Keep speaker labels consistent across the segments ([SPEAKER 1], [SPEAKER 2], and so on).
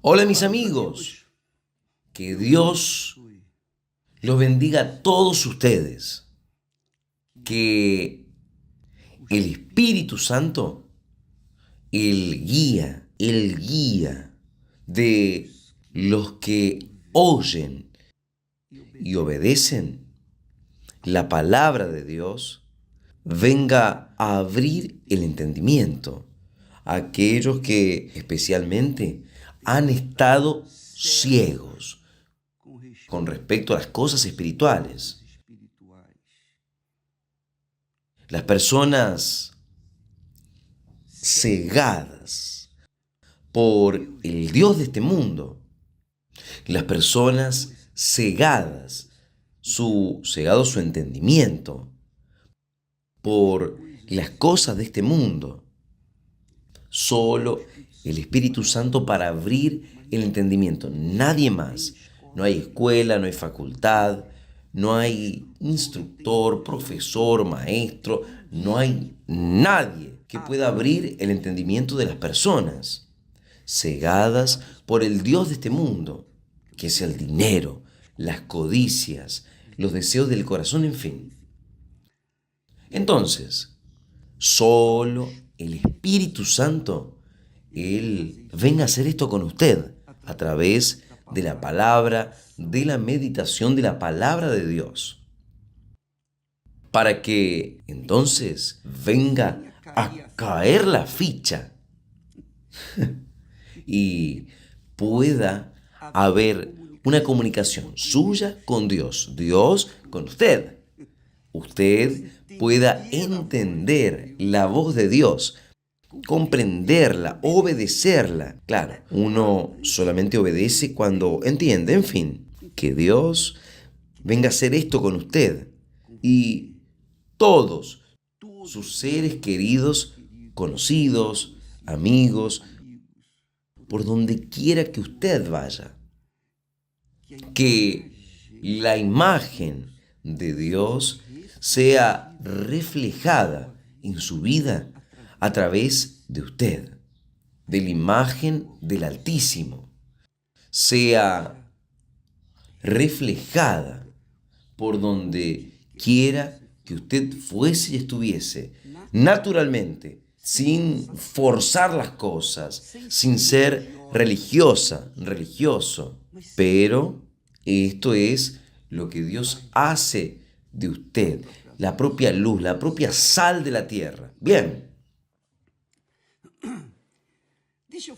[SPEAKER 1] Hola mis amigos, que Dios los bendiga a todos ustedes, que el Espíritu Santo, el guía de los que oyen y obedecen la palabra de Dios, venga a abrir el entendimiento a aquellos que especialmente han estado ciegos con respecto a las cosas espirituales. Las personas cegadas por el Dios de este mundo, las personas cegadas, cegado su entendimiento por las cosas de este mundo. Solo el Espíritu Santo para abrir el entendimiento, nadie más. No hay escuela, no hay facultad, no hay instructor, profesor, maestro, no hay nadie que pueda abrir el entendimiento de las personas cegadas por el Dios de este mundo, que es el dinero, las codicias, los deseos del corazón, en fin. Entonces, solo el Espíritu Santo, Él venga a hacer esto con usted a través de la palabra, de la meditación de la palabra de Dios, para que entonces venga a caer la ficha y pueda haber una comunicación suya con Dios, Dios con usted. Usted pueda entender la voz de Dios, comprenderla, obedecerla. Claro, uno solamente obedece cuando entiende, en fin, que Dios venga a hacer esto con usted y todos sus seres queridos, conocidos, amigos, por donde quiera que usted vaya. Que la imagen de Dios sea reflejada en su vida a través de usted, de la imagen del Altísimo, sea reflejada por donde quiera que usted fuese y estuviese, naturalmente, sin forzar las cosas, sin ser religioso, pero esto es lo que Dios hace de usted, la propia luz, la propia sal de la tierra. Bien,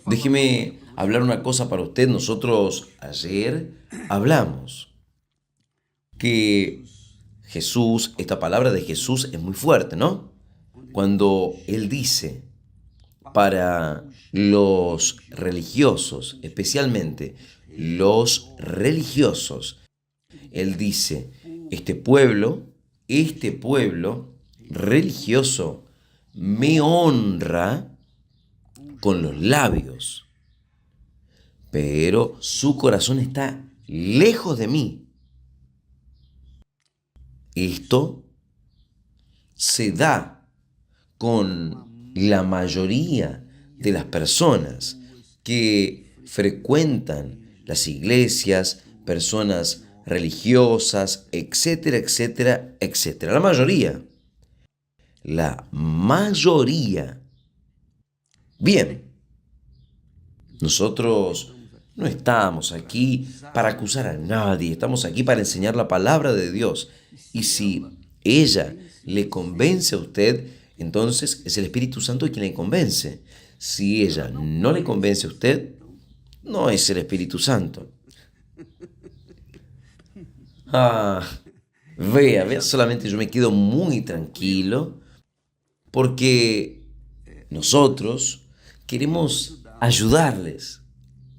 [SPEAKER 1] déjeme hablar una cosa para usted. Nosotros ayer hablamos que Jesús, esta palabra de Jesús es muy fuerte, ¿no? Cuando Él dice para los religiosos, especialmente los religiosos, Él dice, este pueblo religioso me honra con los labios, pero su corazón está lejos de mí. Esto se da con la mayoría de las personas que frecuentan las iglesias, personas religiosas, etcétera, etcétera, etcétera. La mayoría. La mayoría. Bien, nosotros no estamos aquí para acusar a nadie, estamos aquí para enseñar la palabra de Dios. Y si ella le convence a usted, entonces es el Espíritu Santo quien le convence. Si ella no le convence a usted, no es el Espíritu Santo. Ah, vea, solamente yo me quedo muy tranquilo porque nosotros queremos ayudarles.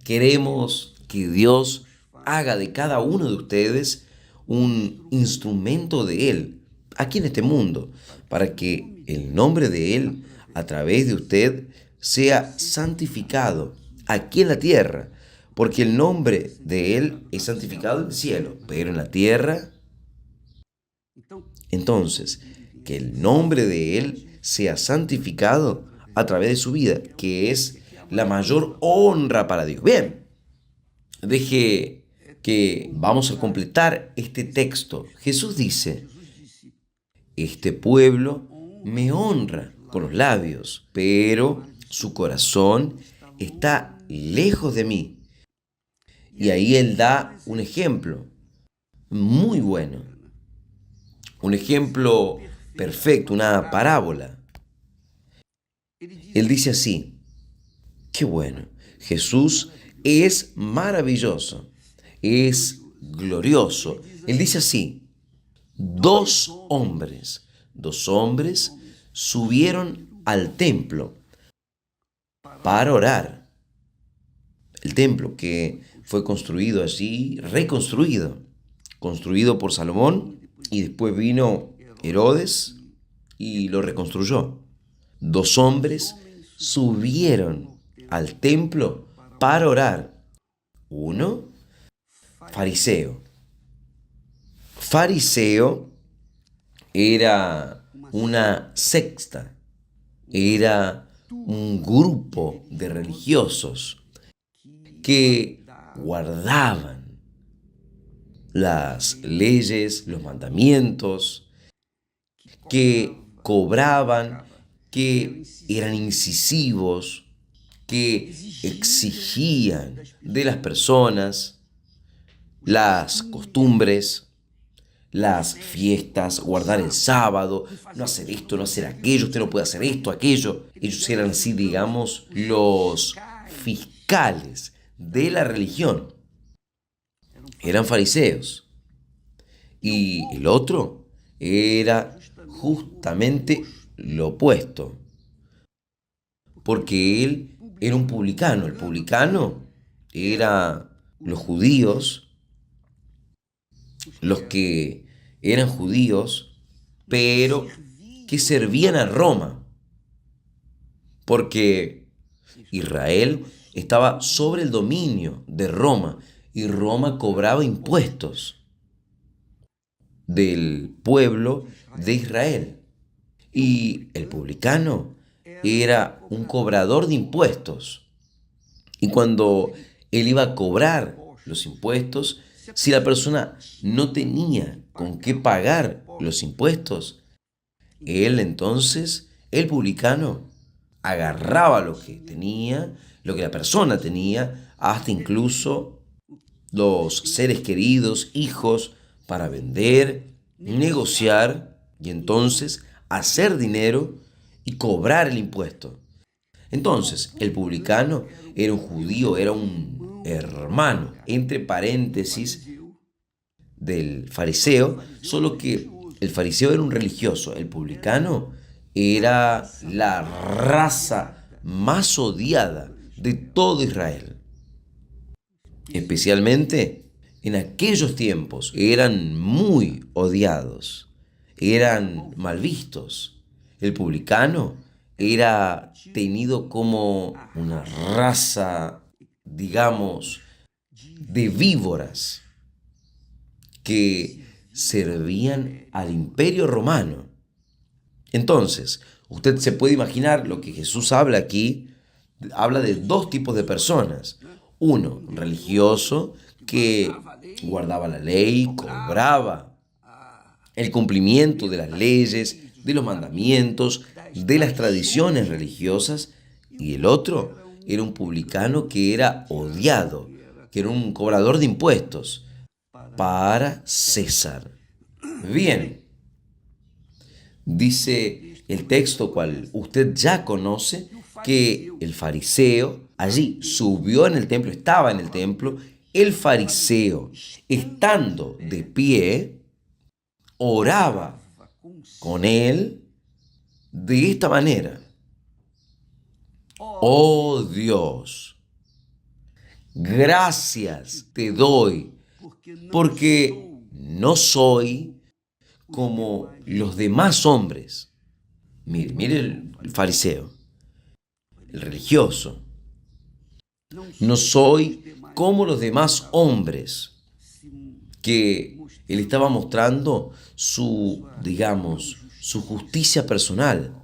[SPEAKER 1] Queremos que Dios haga de cada uno de ustedes un instrumento de Él aquí en este mundo, para que el nombre de Él a través de usted sea santificado aquí en la tierra, porque el nombre de Él es santificado en el cielo, pero en la tierra, entonces, que el nombre de Él sea santificado a través de su vida, que es la mayor honra para Dios. Bien, Deje que vamos a completar este texto. Jesús dice, este pueblo me honra con los labios, pero su corazón está lejos de mí. Y ahí él da un ejemplo muy bueno, un ejemplo perfecto, una parábola. Él dice así, qué bueno, Jesús es maravilloso, es glorioso. Él dice así, dos hombres subieron al templo para orar. El templo que fue construido allí, reconstruido, construido por Salomón y después vino Herodes y lo reconstruyó. Dos hombres subieron al templo para orar. Uno, fariseo. Fariseo era una secta, era un grupo de religiosos que guardaban las leyes, los mandamientos, que cobraban, que eran incisivos, que exigían de las personas las costumbres, las fiestas, guardar el sábado, no hacer esto, no hacer aquello, usted no puede hacer esto, aquello. Ellos eran así, digamos, los fiscales de la religión. Eran fariseos. Y el otro era justamente lo opuesto, porque él era un publicano. El publicano era los judíos, los que eran judíos, pero que servían a Roma, porque Israel estaba sobre el dominio de Roma y Roma cobraba impuestos del pueblo de Israel. Y el publicano era un cobrador de impuestos. Y cuando él iba a cobrar los impuestos, si la persona no tenía con qué pagar los impuestos, él entonces, el publicano, agarraba lo que tenía, lo que la persona tenía, hasta incluso los seres queridos, hijos, para vender, negociar y entonces hacer dinero y cobrar el impuesto. Entonces, el publicano era un judío, era un hermano, entre paréntesis, del fariseo, solo que el fariseo era un religioso, el publicano era la raza más odiada de todo Israel. Especialmente en aquellos tiempos eran muy odiados, eran mal vistos. El publicano era tenido como una raza, digamos, de víboras que servían al imperio romano. Entonces, usted se puede imaginar lo que Jesús habla aquí, habla de dos tipos de personas. Uno, religioso, que guardaba la ley, cobraba el cumplimiento de las leyes, de los mandamientos, de las tradiciones religiosas. Y el otro era un publicano que era odiado, que era un cobrador de impuestos para César. Bien, dice el texto cual usted ya conoce, que el fariseo allí subió en el templo, estaba en el templo, el fariseo, estando de pie, oraba con él de esta manera. Oh Dios, gracias te doy, porque no soy como los demás hombres. Mire el fariseo, el religioso. No soy como los demás hombres, que él estaba mostrando su, digamos, su justicia personal.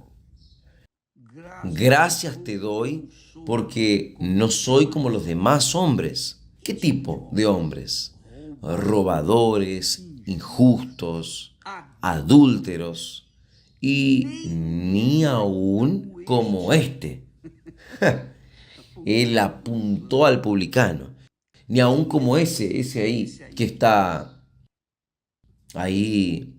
[SPEAKER 1] Gracias te doy porque no soy como los demás hombres. ¿Qué tipo de hombres? Robadores, injustos, adúlteros y ni aún como este. Él apuntó al publicano, ni aún como ese ahí que está ahí,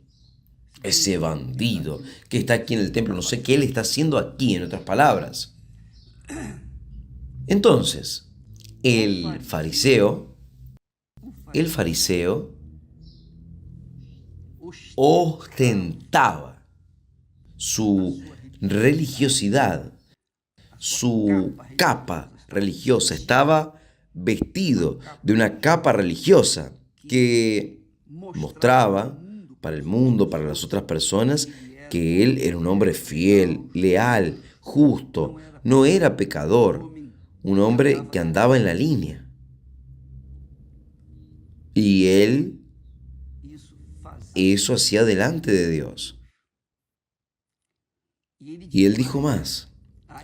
[SPEAKER 1] ese bandido que está aquí en el templo, no sé qué él está haciendo aquí, en otras palabras. Entonces, el fariseo ostentaba su religiosidad, su capa religiosa, estaba vestido de una capa religiosa que mostraba para el mundo, para las otras personas, que él era un hombre fiel, leal, justo, no era pecador, un hombre que andaba en la línea. Y él eso hacía delante de Dios. Y él dijo más,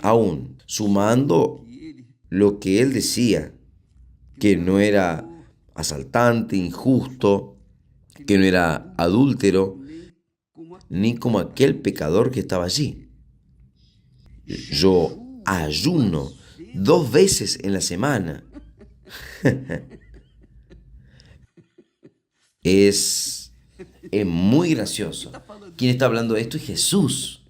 [SPEAKER 1] aún sumando lo que él decía, que no era asaltante, injusto, que no era adúltero, ni como aquel pecador que estaba allí. Yo ayuno 2 veces en la semana. Es, es muy gracioso. ¿Quién está hablando de esto? Es Jesús.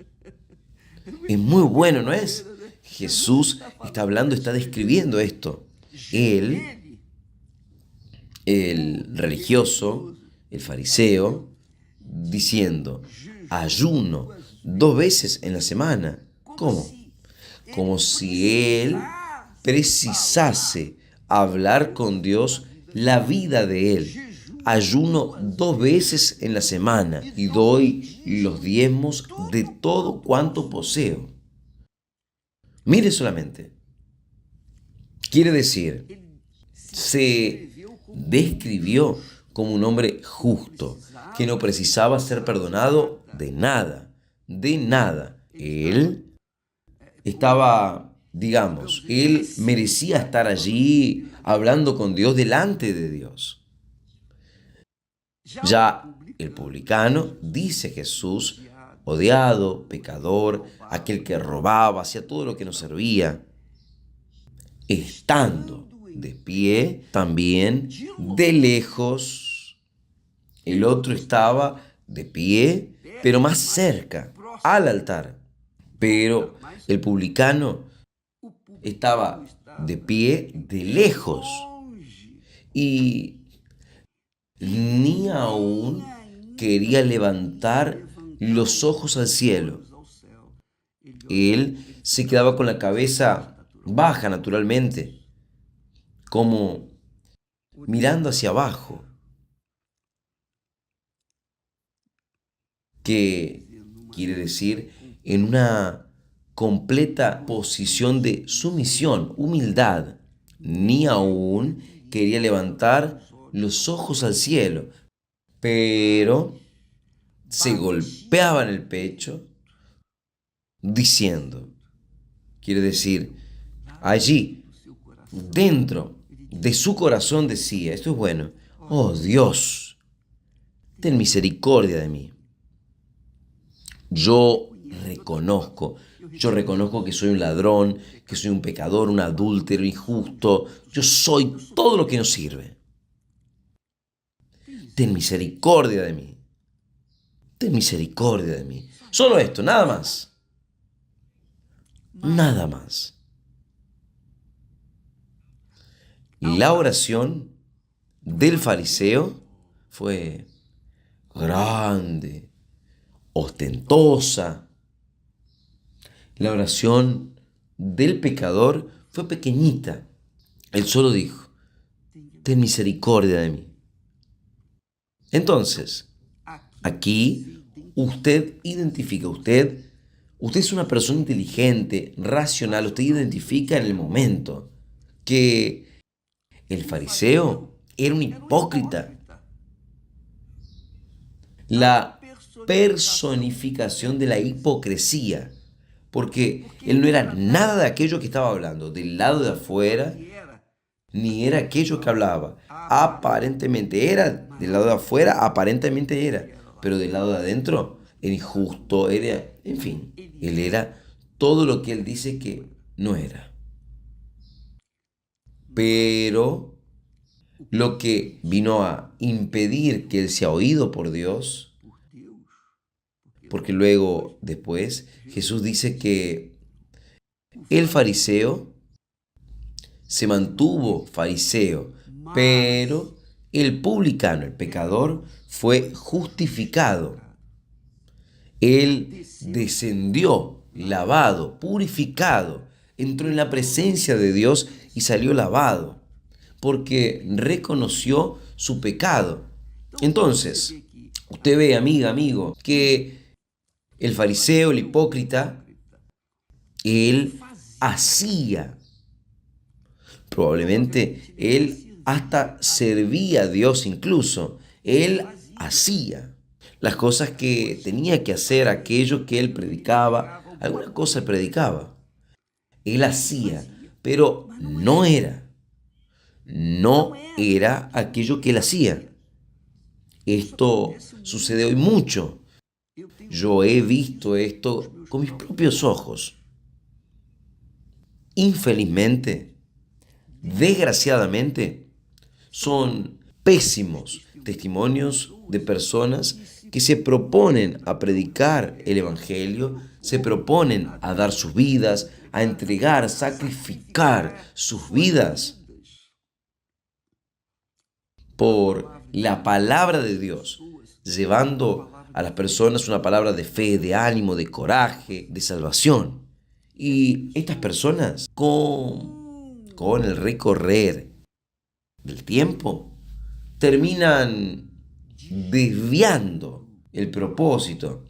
[SPEAKER 1] Es muy bueno, ¿no es? Jesús está hablando, está describiendo esto. Él, el religioso, el fariseo, diciendo, ayuno 2 veces en la semana. ¿Cómo? Como si él precisase hablar con Dios la vida de él. Ayuno 2 veces en la semana y doy los diezmos de todo cuanto poseo. Mire solamente. Quiere decir, se describió como un hombre justo, que no precisaba ser perdonado de nada, de nada. Él estaba, digamos, él merecía estar allí hablando con Dios delante de Dios. Ya el publicano, dice Jesús, odiado, pecador, aquel que robaba, hacía todo lo que nos servía, estando de pie, también de lejos, el otro estaba de pie, pero más cerca, al altar. Pero el publicano estaba de pie de lejos y ni aún quería levantar los ojos al cielo. Él se quedaba con la cabeza baja naturalmente, como mirando hacia abajo, que quiere decir en una completa posición de sumisión, humildad. Ni aún quería levantar los ojos al cielo, pero se golpeaba en el pecho diciendo, quiere decir, allí, dentro de su corazón decía, esto es bueno, oh Dios, ten misericordia de mí. Yo reconozco que soy un ladrón, que soy un pecador, un adúltero, injusto. Yo soy todo lo que no sirve. Ten misericordia de mí. Ten misericordia de mí. Solo esto, nada más. Nada más. Y la oración del fariseo fue grande, ostentosa. La oración del pecador fue pequeñita. Él solo dijo, ten misericordia de mí. Entonces, aquí usted identifica, usted es una persona inteligente, racional, usted identifica en el momento que el fariseo era un hipócrita. La personificación de la hipocresía, porque él no era nada de aquello que estaba hablando, del lado de afuera, ni era aquello que hablaba. Aparentemente era, del lado de afuera, aparentemente era, pero del lado de adentro era injusto, era, en fin, él era todo lo que él dice que no era. Pero lo que vino a impedir que él sea oído por Dios, porque luego, después, Jesús dice que el fariseo se mantuvo fariseo, pero el publicano, el pecador, fue justificado. Él descendió, lavado, purificado, entró en la presencia de Dios y salió lavado, porque reconoció su pecado. Entonces, usted ve, amiga, amigo, que el fariseo, el hipócrita, él hacía, probablemente él hasta servía a Dios incluso, él hacía las cosas que tenía que hacer, aquello que él predicaba, alguna cosa predicaba, él hacía, pero no era aquello que él hacía. Esto sucede hoy mucho. Yo he visto esto con mis propios ojos. Infelizmente, desgraciadamente, son pésimos testimonios de personas que se proponen a predicar el Evangelio, se proponen a dar sus vidas, a entregar, sacrificar sus vidas por la palabra de Dios, llevando a las personas una palabra de fe, de ánimo, de coraje, de salvación. Y estas personas, con el recorrer del tiempo, terminan desviando el propósito,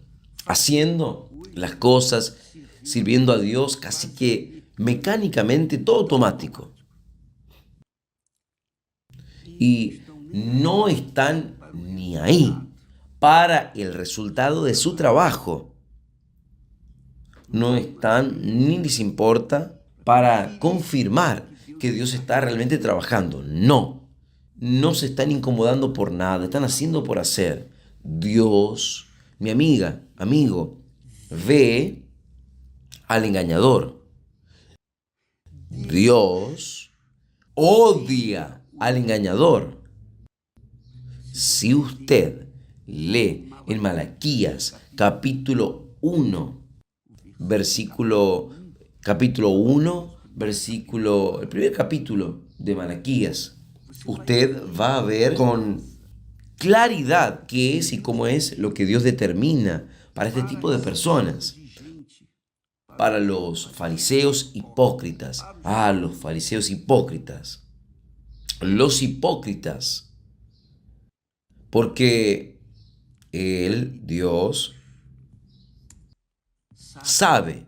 [SPEAKER 1] haciendo las cosas, sirviendo a Dios casi que mecánicamente, todo automático. Y no están ni ahí para el resultado de su trabajo. No están ni les importa para confirmar que Dios está realmente trabajando. No se están incomodando por nada, están haciendo por hacer. Dios, mi amiga, amigo, ve al engañador. Dios odia al engañador. Si usted lee en Malaquías capítulo 1, el primer capítulo de Malaquías, usted va a ver con claridad qué es y cómo es lo que Dios determina para este tipo de personas. Para los fariseos hipócritas. Los fariseos hipócritas. Los hipócritas. Porque Dios, sabe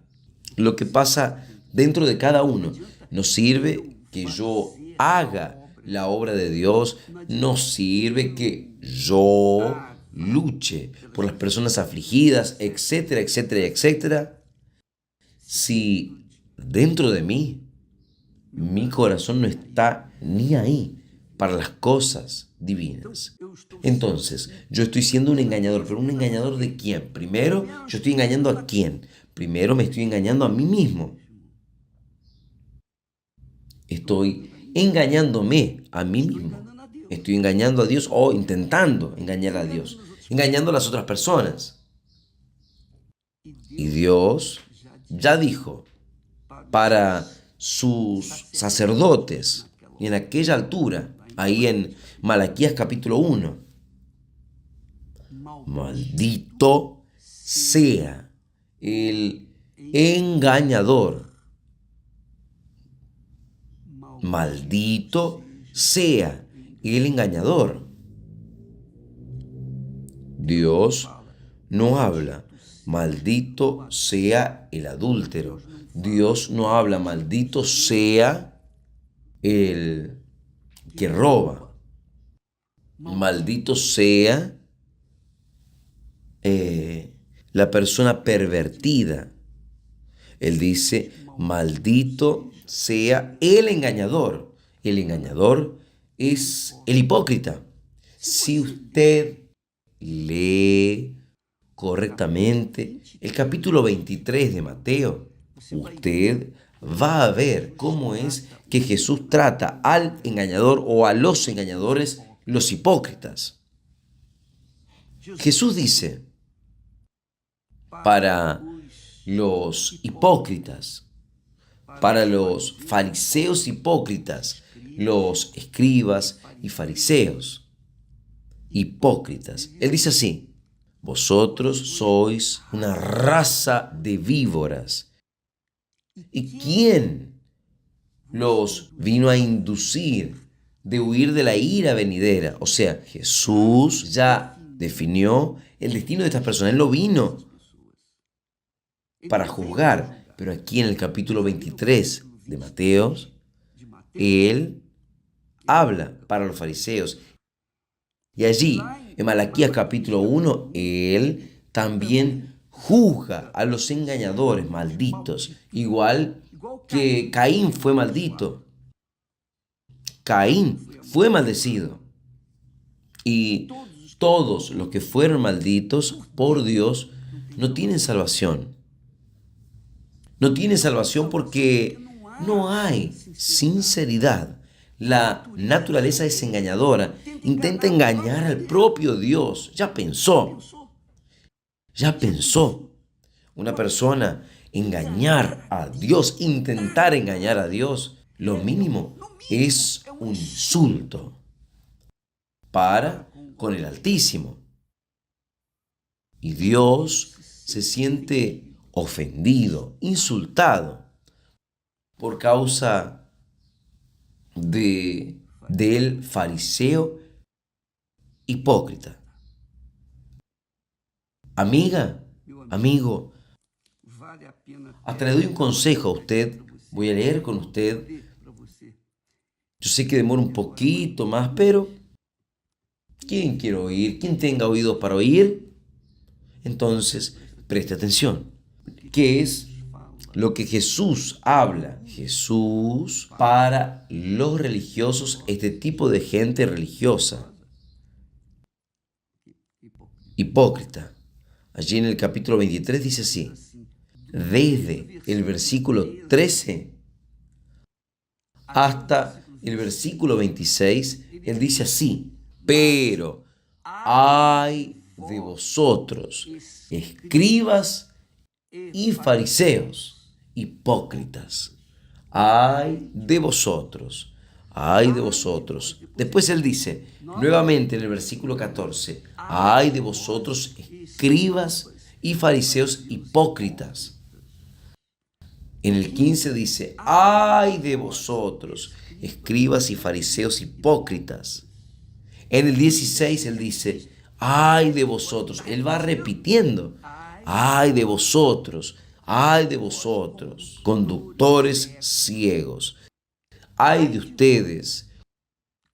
[SPEAKER 1] lo que pasa dentro de cada uno. Nos sirve que yo haga la obra de Dios, nos sirve que yo luche por las personas afligidas, etcétera, etcétera, etcétera. Si dentro de mí, mi corazón no está ni ahí para las cosas divinas. Entonces, yo estoy siendo un engañador, pero ¿un engañador de quién? Primero, yo estoy engañando a quién. Primero me estoy engañando a mí mismo. Estoy engañándome a mí mismo. Estoy engañando a Dios o intentando engañar a Dios. Engañando a las otras personas. Y Dios ya dijo para sus sacerdotes y en aquella altura, ahí en Malaquías capítulo 1, maldito sea el engañador. Maldito sea el engañador. Dios no habla, maldito sea el adúltero. Dios no habla, maldito sea el que roba. Maldito sea la persona pervertida. Él dice, maldito sea el engañador, el engañador es el hipócrita. Si usted lee correctamente el capítulo 23 de Mateo, usted va a ver cómo es que Jesús trata al engañador o a los engañadores, los hipócritas. Jesús dice, para los hipócritas, para los fariseos hipócritas, los escribas y fariseos hipócritas. Él dice así: vosotros sois una raza de víboras. ¿Y quién los vino a inducir de huir de la ira venidera? O sea, Jesús ya definió el destino de estas personas. Él no vino para juzgar, pero aquí en el capítulo 23 de Mateo, Él habla para los fariseos. Y allí, en Malaquías capítulo 1, Él también juzga a los engañadores malditos, igual que Caín fue maldito. Caín fue maldecido. Y todos los que fueron malditos por Dios no tienen salvación. No tienen salvación porque no hay sinceridad. La naturaleza es engañadora. Intenta engañar al propio Dios. Ya pensó. Una persona engañar a Dios, intentar engañar a Dios, lo mínimo es un insulto para con el Altísimo. Y Dios se siente ofendido, insultado por causa del fariseo hipócrita. Amiga, amigo, hasta le doy un consejo a usted. Voy a leer con usted. Yo sé que demora un poquito más, pero ¿quién quiere oír? ¿Quién tenga oídos para oír? Entonces, preste atención. ¿Qué es lo que Jesús habla? Jesús, para los religiosos, este tipo de gente religiosa, hipócrita. Allí en el capítulo 23 dice así, desde el versículo 13 hasta el versículo 26, Él dice así: pero ay de vosotros, escribas y fariseos, hipócritas. Ay de vosotros, ay de vosotros. Después Él dice, nuevamente en el versículo 14, ay de vosotros, escribas y fariseos hipócritas. En el 15 dice, ay de vosotros, escribas y fariseos hipócritas. En el 16 Él dice, ay de vosotros. Él va repitiendo, ay de vosotros, conductores ciegos. Ay de ustedes,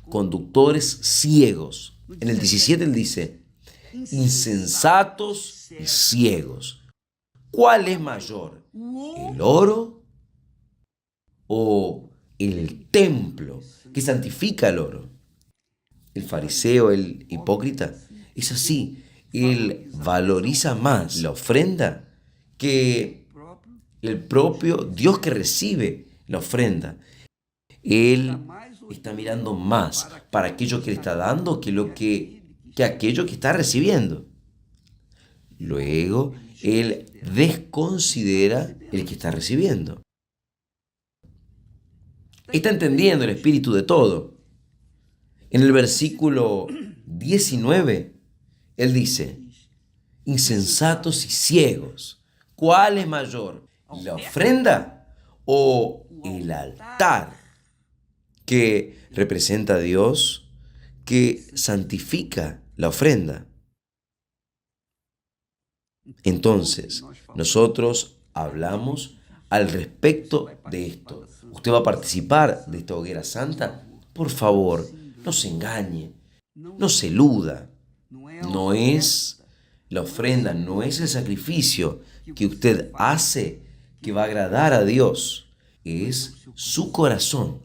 [SPEAKER 1] conductores ciegos. En el 17 Él dice, insensatos y ciegos. ¿Cuál es mayor? ¿El oro o el templo que santifica el oro? El fariseo, el hipócrita, es así. Él valoriza más la ofrenda que el propio Dios que recibe la ofrenda. Él está mirando más para aquello que le está dando que aquello que está recibiendo. Luego, él desconsidera el que está recibiendo. Está entendiendo el espíritu de todo. En el versículo 19, él dice, insensatos y ciegos, ¿cuál es mayor? ¿La ofrenda o el altar que representa a Dios, que santifica la ofrenda? Entonces, nosotros hablamos al respecto de esto. ¿Usted va a participar de esta hoguera santa? Por favor, no se engañe, no se eluda. No es la ofrenda, no es el sacrificio que usted hace que va a agradar a Dios. Es su corazón.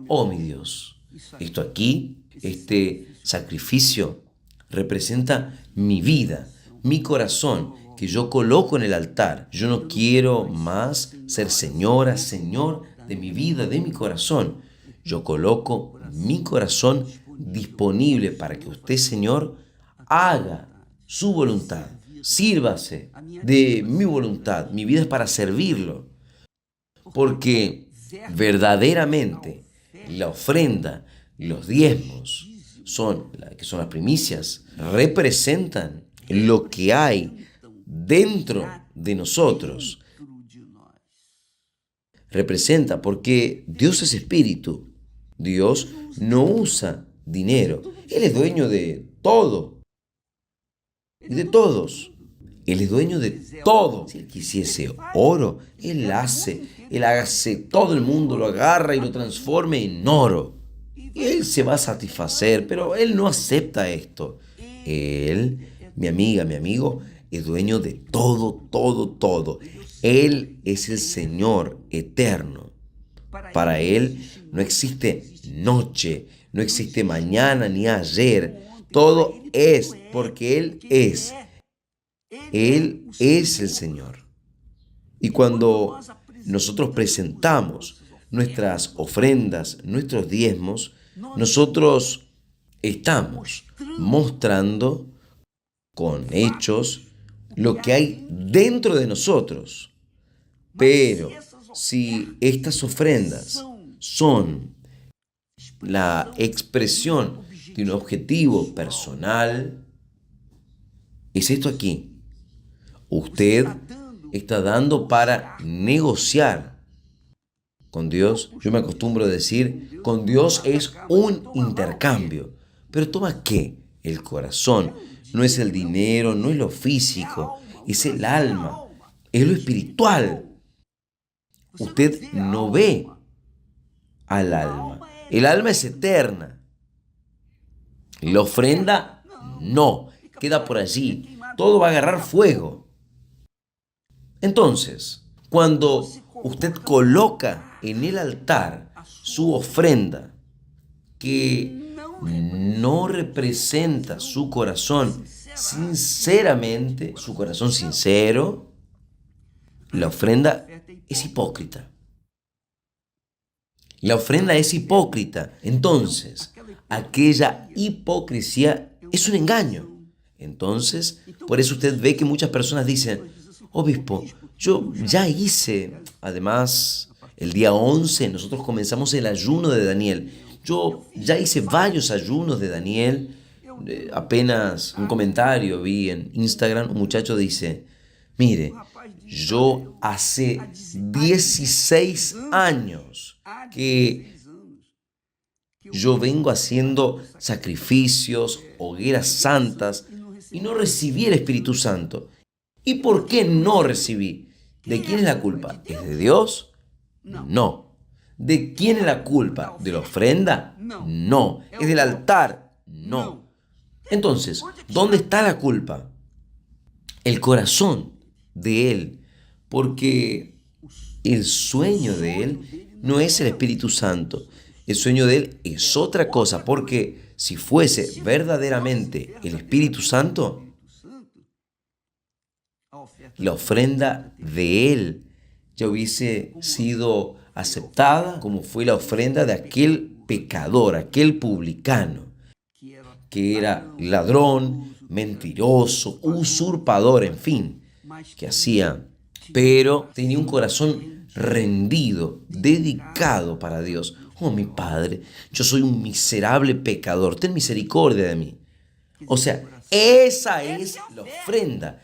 [SPEAKER 1] Oh mi Dios, esto aquí, este sacrificio representa mi vida, mi corazón, que yo coloco en el altar. Yo no quiero más ser señora, señor de mi vida, de mi corazón. Yo coloco mi corazón disponible para que usted, Señor, haga su voluntad. Sírvase de mi voluntad. Mi vida es para servirlo. Porque verdaderamente la ofrenda, los diezmos, que son las primicias, representan lo que hay dentro de nosotros. Representa porque Dios es espíritu. Dios no usa dinero. Él es dueño de todo y de todos. Él es dueño de todo. Si Él quisiese oro, Él hace todo el mundo, lo agarra y lo transforme en oro. Y Él se va a satisfacer, pero Él no acepta esto. Él, mi amiga, mi amigo, es dueño de todo, todo, todo. Él es el Señor eterno. Para Él no existe noche, no existe mañana ni ayer. Todo es porque Él es. Él es el Señor. Y cuando nosotros presentamos nuestras ofrendas, nuestros diezmos, nosotros estamos mostrando con hechos lo que hay dentro de nosotros. Pero si estas ofrendas son la expresión de un objetivo personal, es esto aquí. Usted está dando para negociar con Dios. Yo me acostumbro a decir, con Dios es un intercambio. Pero ¿toma qué? El corazón. No es el dinero, no es lo físico, es el alma, es lo espiritual. Usted no ve al alma. El alma es eterna. La ofrenda no, queda por allí. Todo va a agarrar fuego. Entonces, cuando usted coloca en el altar su ofrenda que no representa su corazón sinceramente, su corazón sincero, la ofrenda es hipócrita. La ofrenda es hipócrita. Entonces, aquella hipocresía es un engaño. Entonces, por eso usted ve que muchas personas dicen, obispo, yo ya hice, además, el día 11 nosotros comenzamos el ayuno de Daniel. Yo ya hice varios ayunos de Daniel. Apenas un comentario vi en Instagram, un muchacho dice, mire, yo hace 16 años que yo vengo haciendo sacrificios, hogueras santas y no recibí el Espíritu Santo. ¿Y por qué no recibí? ¿De quién es la culpa? ¿Es de Dios? No. ¿De quién es la culpa? ¿De la ofrenda? No. ¿Es del altar? No. Entonces, ¿dónde está la culpa? El corazón de Él. Porque el sueño de Él no es el Espíritu Santo. El sueño de Él es otra cosa. Porque si fuese verdaderamente el Espíritu Santo, la ofrenda de Él ya hubiese sido aceptada como fue la ofrenda de aquel pecador, aquel publicano, que era ladrón, mentiroso, usurpador, en fin, que hacía, pero tenía un corazón rendido, dedicado para Dios. Oh, mi Padre, yo soy un miserable pecador, ten misericordia de mí. O sea, esa es la ofrenda.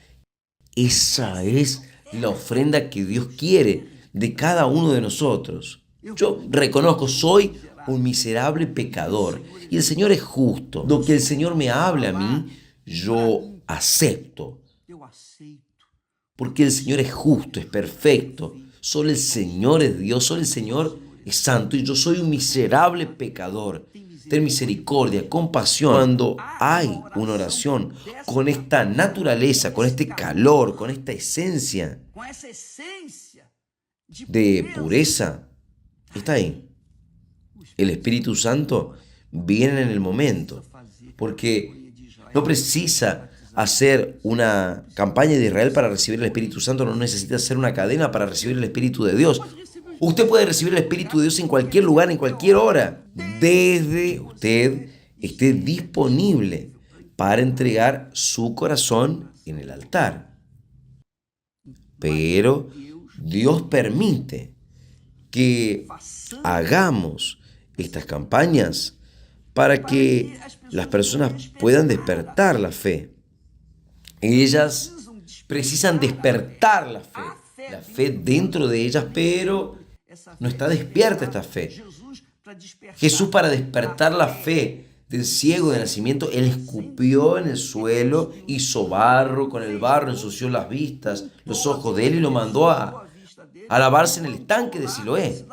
[SPEAKER 1] Esa es la ofrenda que Dios quiere de cada uno de nosotros. Yo reconozco, soy un miserable pecador y el Señor es justo. Lo que el Señor me hable a mí, yo acepto. Porque el Señor es justo, es perfecto. Solo el Señor es Dios, solo el Señor es santo y yo soy un miserable pecador. Ten misericordia, compasión. Cuando hay una oración con esta naturaleza, con este calor, con esta esencia de pureza, está ahí. El Espíritu Santo viene en el momento, porque no precisa hacer una campaña de Israel para recibir el Espíritu Santo, no necesita hacer una cadena para recibir el Espíritu de Dios. Usted puede recibir el Espíritu de Dios en cualquier lugar, en cualquier hora, desde usted esté disponible para entregar su corazón en el altar. Pero Dios permite que hagamos estas campañas para que las personas puedan despertar la fe. Ellas precisan despertar la fe dentro de ellas, pero no está despierta esta fe. Jesús, para despertar la fe del ciego de nacimiento, Él escupió en el suelo, hizo barro, con el barro ensució las vistas, los ojos de Él y lo mandó a lavarse en el estanque de Siloé.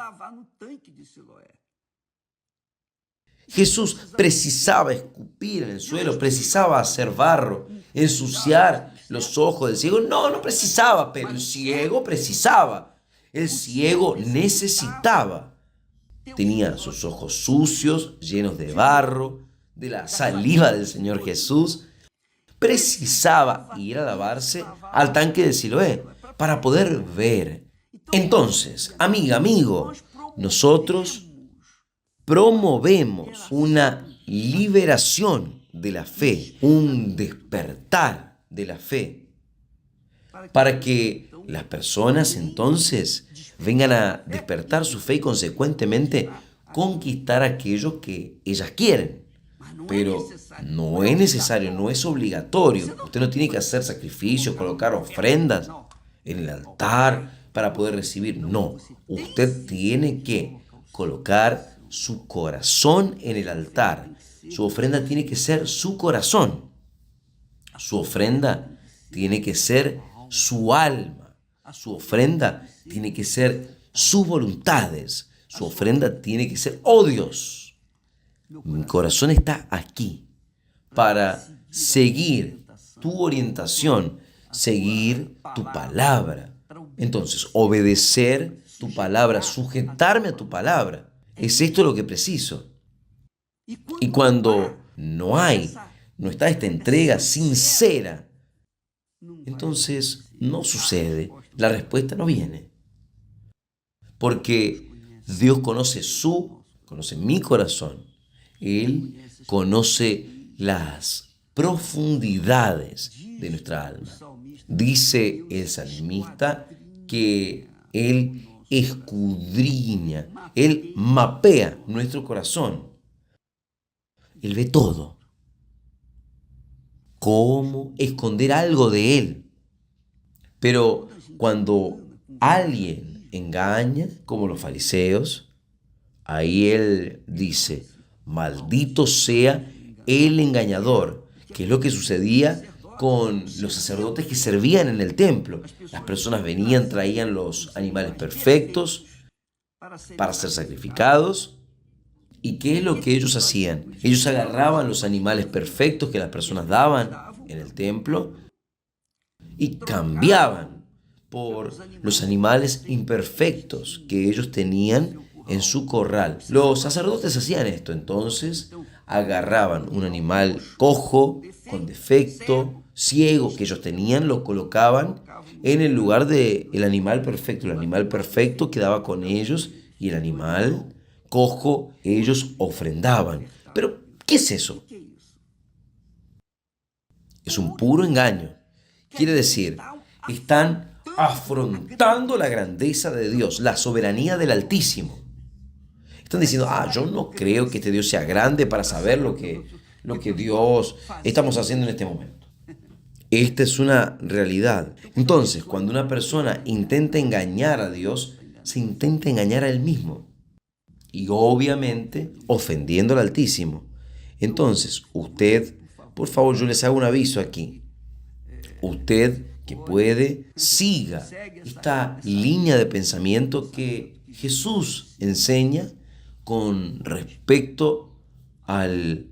[SPEAKER 1] Jesús precisaba escupir en el suelo, precisaba hacer barro, ensuciar los ojos del ciego. No precisaba, pero el ciego precisaba. El ciego necesitaba. Tenía sus ojos sucios, llenos de barro, de la saliva del Señor Jesús. Precisaba ir a lavarse al tanque de Siloé para poder ver. Entonces, amiga, amigo, nosotros promovemos una liberación de la fe, un despertar de la fe, para que las personas entonces vengan a despertar su fe y consecuentemente conquistar aquello que ellas quieren. Pero no es necesario, no es obligatorio. Usted no tiene que hacer sacrificios, colocar ofrendas en el altar para poder recibir. No, usted tiene que colocar su corazón en el altar. Su ofrenda tiene que ser su corazón. Su ofrenda tiene que ser su alma. Su ofrenda tiene que ser sus voluntades. Su ofrenda tiene que ser, oh Dios, mi corazón está aquí para seguir tu orientación, seguir tu palabra. Entonces, obedecer tu palabra, sujetarme a tu palabra. ¿Es esto lo que preciso? Y cuando no está esta entrega sincera, entonces no sucede, la respuesta no viene. Porque Dios conoce mi corazón. Él conoce las profundidades de nuestra alma. Dice el salmista que Él escudriña, Él mapea nuestro corazón. Él ve todo. ¿Cómo esconder algo de Él? Pero cuando alguien engaña, como los fariseos, ahí Él dice, maldito sea el engañador, que es lo que sucedía con los sacerdotes que servían en el templo. Las personas venían, traían los animales perfectos para ser sacrificados. ¿Y qué es lo que ellos hacían? Ellos agarraban los animales perfectos que las personas daban en el templo y cambiaban por los animales imperfectos que ellos tenían en su corral. Los sacerdotes hacían esto, entonces agarraban un animal cojo, con defecto, ciego que ellos tenían, lo colocaban en el lugar del animal perfecto. El animal perfecto quedaba con ellos y el animal cojo ellos ofrendaban. Pero, ¿qué es eso? Es un puro engaño. Quiere decir, están afrontando la grandeza de Dios, la soberanía del Altísimo. Están diciendo, yo no creo que este Dios sea grande para saber lo que Dios estamos haciendo en este momento. Esta es una realidad. Entonces, cuando una persona intenta engañar a Dios, se intenta engañar a él mismo. Y obviamente ofendiendo al Altísimo. Entonces, usted, por favor, yo les hago un aviso aquí. Usted que puede, siga esta línea de pensamiento que Jesús enseña con respecto al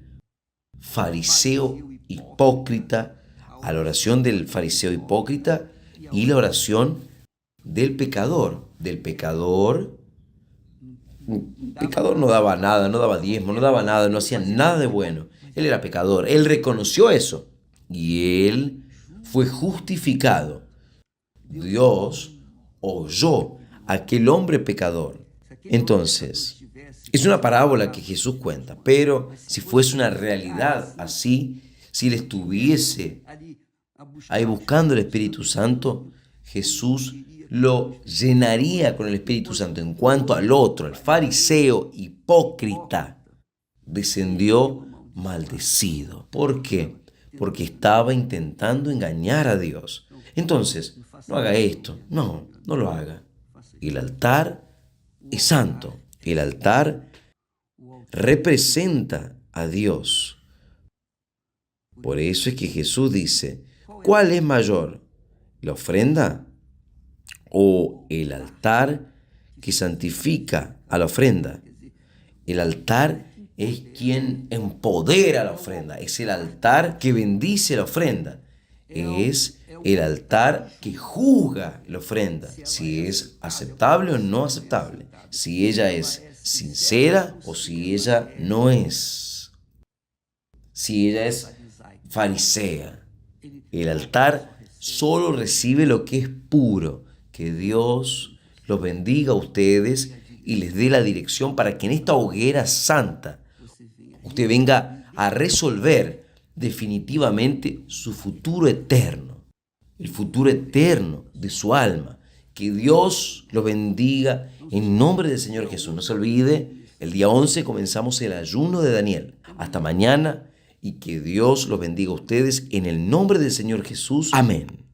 [SPEAKER 1] fariseo hipócrita, a la oración del fariseo hipócrita y la oración del pecador un pecador no daba nada, no daba diezmo, no daba nada, no hacía nada de bueno. Él era pecador, él reconoció eso y él fue justificado. Dios oyó a aquel hombre pecador. Entonces, es una parábola que Jesús cuenta, pero si fuese una realidad así, si él estuviese ahí buscando el Espíritu Santo, Jesús lo llenaría con el Espíritu Santo. En cuanto al otro, el fariseo hipócrita, descendió maldecido. ¿Por qué? Porque estaba intentando engañar a Dios. Entonces, no haga esto. No, no lo haga. El altar es santo. El altar representa a Dios. Por eso es que Jesús dice, ¿cuál es mayor? ¿La ofrenda o el altar que santifica a la ofrenda? El altar es quien empodera la ofrenda, es el altar que bendice la ofrenda, es el altar que juzga la ofrenda, si es aceptable o no aceptable, si ella es sincera o si ella no es, si ella es farisea. El altar solo recibe lo que es puro. Que Dios los bendiga a ustedes y les dé la dirección para que en esta hoguera santa usted venga a resolver definitivamente su futuro eterno, el futuro eterno de su alma. Que Dios los bendiga en nombre del Señor Jesús. No se olvide, el día 11 comenzamos el ayuno de Daniel. Hasta mañana y que Dios los bendiga a ustedes en el nombre del Señor Jesús. Amén.